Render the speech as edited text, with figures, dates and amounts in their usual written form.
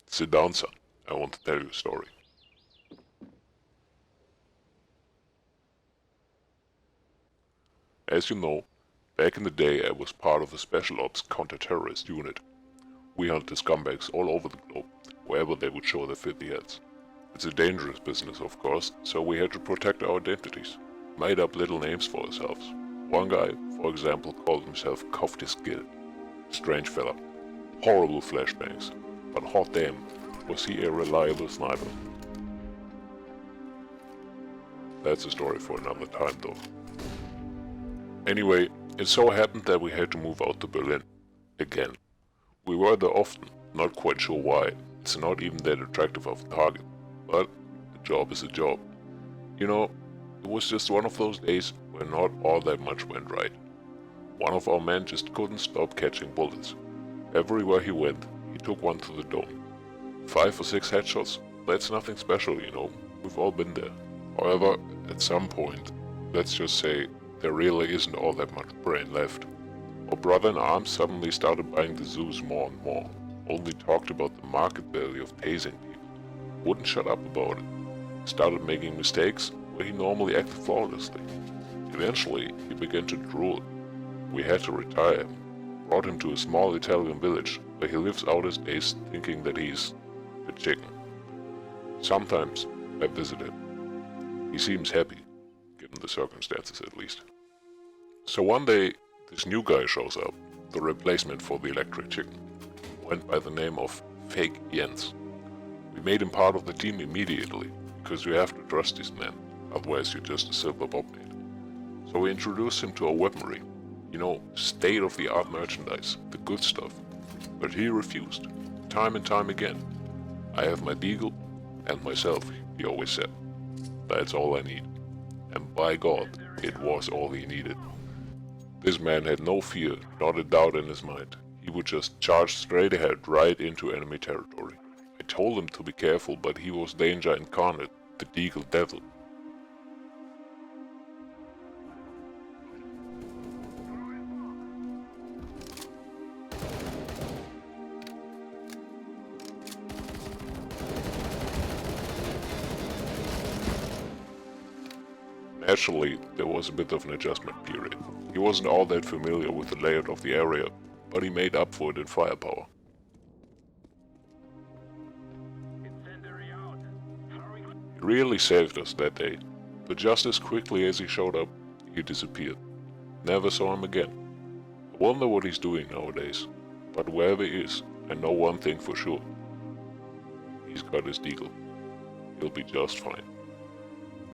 Sit down, son. I want to tell you a story. As you know, back in the day I was part of a special ops counter-terrorist unit. We hunted scumbags all over the globe, wherever they would show their filthy heads. It's a dangerous business, of course, so we had to protect our identities. Made up little names for ourselves. One guy, for example, called himself Coughed Gill. Strange fella. Horrible flashbangs. But hot damn, was he a reliable sniper. That's a story for another time though. Anyway, it so happened that we had to move out to Berlin. Again. We were there often, not quite sure why. It's not even that attractive of a target. But a job is a job. You know, it was just one of those days where not all that much went right. One of our men just couldn't stop catching bullets. Everywhere he went, he took one to the dome. 5 or 6 headshots, that's nothing special, you know. We've all been there. However, at some point, let's just say, there really isn't all that much brain left. Our brother in arms suddenly started buying the zoos more and more. Only talked about the market value of tasing people. Wouldn't shut up about it. Started making mistakes where he normally acted flawlessly. Eventually, he began to drool. We had to retire him. Brought him to a small Italian village where he lives out his days thinking that he's a chicken. Sometimes I visit him. He seems happy, given the circumstances at least. So one day, this new guy shows up, the replacement for the electric chicken. Went by the name of fake.jens. We made him part of the team immediately, because you have to trust this man, otherwise you're just a silver bobcat. So we introduced him to our weaponry. You know, state-of-the-art merchandise, the good stuff. But he refused, time and time again. I have my deagle, and myself, he always said. That's all I need. And by God, it was all he needed. This man had no fear, not a doubt in his mind. He would just charge straight ahead right into enemy territory. I told him to be careful, but he was danger incarnate, the deagle devil. Naturally, there was a bit of an adjustment period. He wasn't all that familiar with the layout of the area, but he made up for it in firepower. He really saved us that day, but just as quickly as he showed up, he disappeared. Never saw him again. I wonder what he's doing nowadays, but wherever he is, I know one thing for sure. He's got his deagle. He'll be just fine.